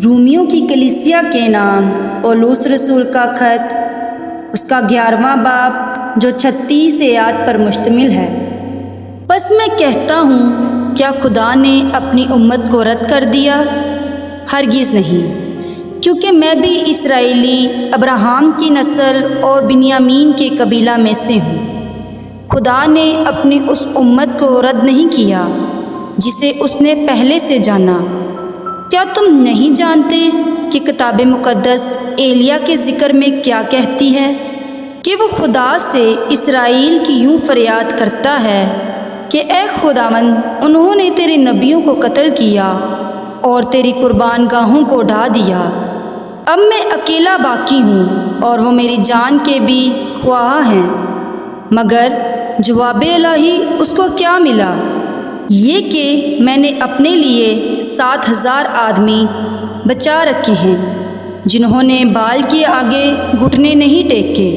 رومیوں کی کلیسیا کے نام پولس رسول کا خط، اس کا 11واں باب جو 36 آیات پر مشتمل ہے۔ بس میں کہتا ہوں، کیا خدا نے اپنی امت کو رد کر دیا؟ ہرگز نہیں، کیونکہ میں بھی اسرائیلی، ابراہیم کی نسل اور بنیامین کے قبیلہ میں سے ہوں۔ خدا نے اپنی اس امت کو رد نہیں کیا جسے اس نے پہلے سے جانا۔ کیا تم نہیں جانتے کہ کتاب مقدس ایلیا کے ذکر میں کیا کہتی ہے کہ وہ خدا سے اسرائیل کی یوں فریاد کرتا ہے کہ اے خداوند، انہوں نے تیرے نبیوں کو قتل کیا اور تیری قربان گاہوں کو ڈھا دیا۔ اب میں اکیلا باقی ہوں اور وہ میری جان کے بھی خواہاں ہیں۔ مگر جواب الہی اس کو کیا ملا؟ یہ کہ میں نے اپنے لیے 7,000 آدمی بچا رکھے ہیں جنہوں نے بال کے آگے گھٹنے نہیں ٹیکے۔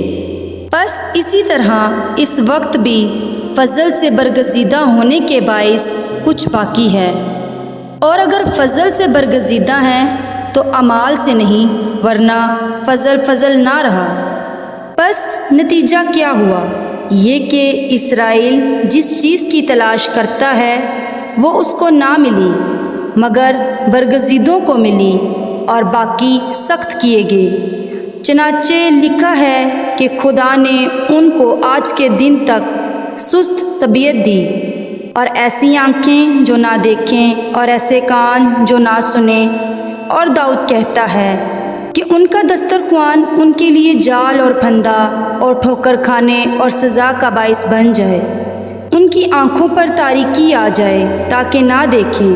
بس اسی طرح اس وقت بھی فضل سے برگزیدہ ہونے کے باعث کچھ باقی ہے، اور اگر فضل سے برگزیدہ ہیں تو اعمال سے نہیں، ورنہ فضل نہ رہا۔ بس نتیجہ کیا ہوا؟ یہ کہ اسرائیل جس چیز کی تلاش کرتا ہے وہ اس کو نہ ملی، مگر برگزیدوں کو ملی اور باقی سخت کیے گئے۔ چنانچہ لکھا ہے کہ خدا نے ان کو آج کے دن تک سست طبیعت دی، اور ایسی آنکھیں جو نہ دیکھیں اور ایسے کان جو نہ سنیں۔ اور داؤد کہتا ہے کہ ان کا دسترخوان ان کے لیے جال اور پھندا اور ٹھوکر کھانے اور سزا کا باعث بن جائے۔ ان کی آنکھوں پر تاریکی آ جائے تاکہ نہ دیکھیں،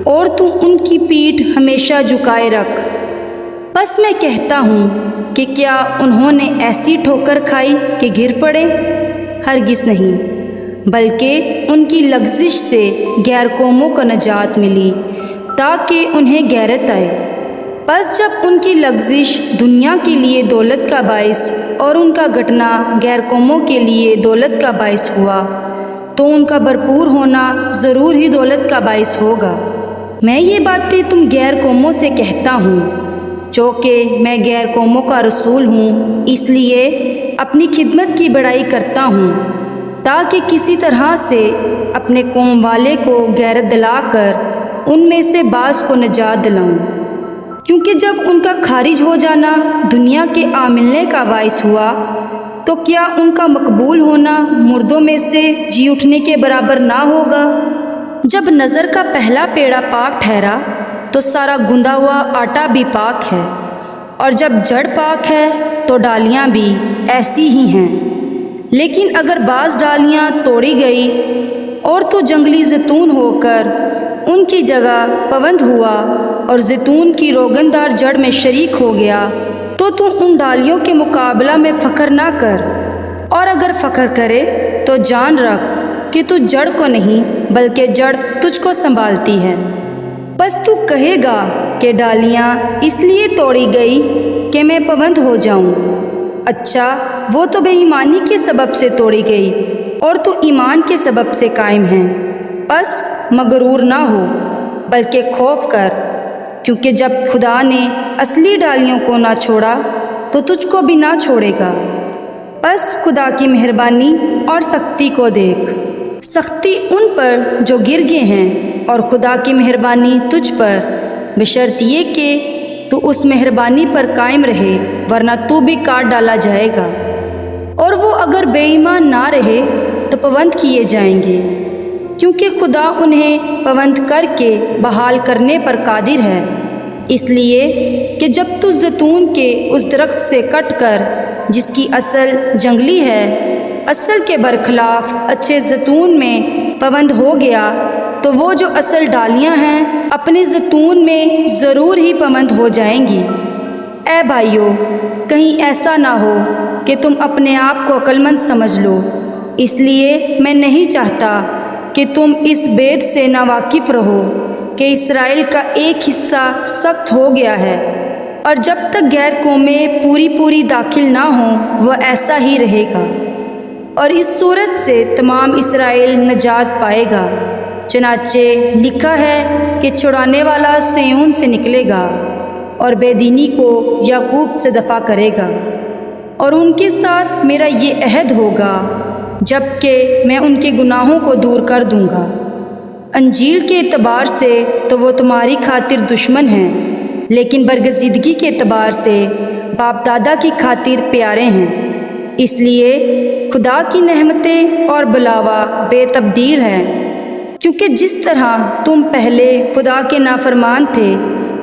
اور تو ان کی پیٹھ ہمیشہ جھکائے رکھ۔ بس میں کہتا ہوں کہ کیا انہوں نے ایسی ٹھوکر کھائی کہ گر پڑے؟ ہرگز نہیں، بلکہ ان کی لغزش سے غیر قوموں کو نجات ملی تاکہ انہیں غیرت آئے۔ بس جب ان کی لغزش دنیا کے لیے دولت کا باعث اور ان کا گھٹنا غیر قوموں کے لیے دولت کا باعث ہوا، تو ان کا بھرپور ہونا ضرور ہی دولت کا باعث ہوگا۔ میں یہ باتیں تم غیر قوموں سے کہتا ہوں، چونکہ میں غیر قوموں کا رسول ہوں، اس لیے اپنی خدمت کی بڑائی کرتا ہوں، تاکہ کسی طرح سے اپنے قوم والے کو غیرت دلا کر ان میں سے بعض کو نجات دلاؤں۔ کیونکہ جب ان کا خارج ہو جانا دنیا کے ملنے کا باعث ہوا، تو کیا ان کا مقبول ہونا مردوں میں سے جی اٹھنے کے برابر نہ ہوگا؟ جب نظر کا پہلا پیڑا پاک ٹھہرا تو سارا گندھا ہوا آٹا بھی پاک ہے، اور جب جڑ پاک ہے تو ڈالیاں بھی ایسی ہی ہیں۔ لیکن اگر بعض ڈالیاں توڑی گئی اور تو جنگلی زیتون ہو کر ان کی جگہ پوند ہوا اور زیتون کی روغندار جڑ میں شریک ہو گیا، تو ان ڈالیوں کے مقابلہ میں فخر نہ کر، اور اگر فخر کرے تو جان رکھ کہ تو جڑ کو نہیں بلکہ جڑ تجھ کو سنبھالتی ہے۔ بس تو کہے گا کہ ڈالیاں اس لیے توڑی گئی کہ میں پوند ہو جاؤں۔ اچھا، وہ تو بے ایمانی کے سبب سے توڑی گئی، اور تو ایمان کے سبب سے قائم ہیں۔ بس مغرور نہ ہو بلکہ خوف کر، کیونکہ جب خدا نے اصلی ڈالیوں کو نہ چھوڑا تو تجھ کو بھی نہ چھوڑے گا۔ بس خدا کی مہربانی اور سختی کو دیکھ، سختی ان پر جو گر گئے ہیں، اور خدا کی مہربانی تجھ پر، بشرط یہ کہ تو اس مہربانی پر قائم رہے، ورنہ تو بھی کاٹ ڈالا جائے گا۔ اور وہ اگر بے ایمان نہ رہے تو پوند کیے جائیں گے، کیونکہ خدا انہیں پوند کر کے بحال کرنے پر قادر ہے۔ اس لیے کہ جب تو زیتون کے اس درخت سے کٹ کر، جس کی اصل جنگلی ہے، اصل کے برخلاف اچھے زیتون میں پوند ہو گیا، تو وہ جو اصل ڈالیاں ہیں اپنے زیتون میں ضرور ہی پوند ہو جائیں گی۔ اے بھائیو، کہیں ایسا نہ ہو کہ تم اپنے آپ کو عقل مند سمجھ لو۔ اس لیے میں نہیں چاہتا کہ تم اس بید سے ناواقف رہو کہ اسرائیل کا ایک حصہ سخت ہو گیا ہے، اور جب تک غیر قومیں پوری داخل نہ ہوں وہ ایسا ہی رہے گا، اور اس صورت سے تمام اسرائیل نجات پائے گا۔ چنانچہ لکھا ہے کہ چھڑانے والا سیون سے نکلے گا اور بے دینی کو یعقوب سے دفع کرے گا، اور ان کے ساتھ میرا یہ عہد ہوگا جب کہ میں ان کے گناہوں کو دور کر دوں گا۔ انجیل کے اعتبار سے تو وہ تمہاری خاطر دشمن ہیں، لیکن برگزیدگی کے اعتبار سے باپ دادا کی خاطر پیارے ہیں۔ اس لیے خدا کی نعمتیں اور بلاوا بے تبدیل ہیں، کیونکہ جس طرح تم پہلے خدا کے نافرمان تھے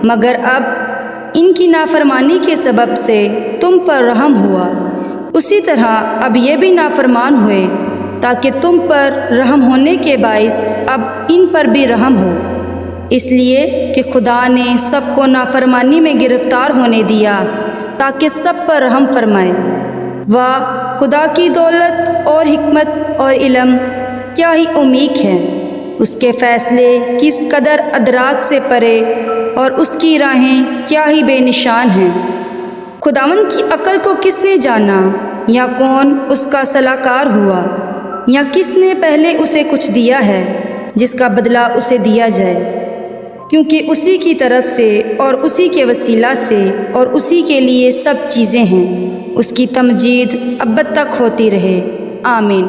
مگر اب ان کی نافرمانی کے سبب سے تم پر رحم ہوا، اسی طرح اب یہ بھی نافرمان ہوئے تاکہ تم پر رحم ہونے کے باعث اب ان پر بھی رحم ہو، اس لیے کہ خدا نے سب کو نافرمانی میں گرفتار ہونے دیا تاکہ سب پر رحم فرمائے۔ واہ، خدا کی دولت اور حکمت اور علم کیا ہی عمیق ہے، اس کے فیصلے کس قدر ادراک سے پرے اور اس کی راہیں کیا ہی بے نشان ہیں۔ خداوند کی عقل کو کس نے جانا، یا کون اس کا صلاح کار ہوا، یا کس نے پہلے اسے کچھ دیا ہے جس کا بدلہ اسے دیا جائے، کیونکہ اسی کی طرف سے اور اسی کے وسیلہ سے اور اسی کے لیے سب چیزیں ہیں، اس کی تمجید ابد تک ہوتی رہے، آمین۔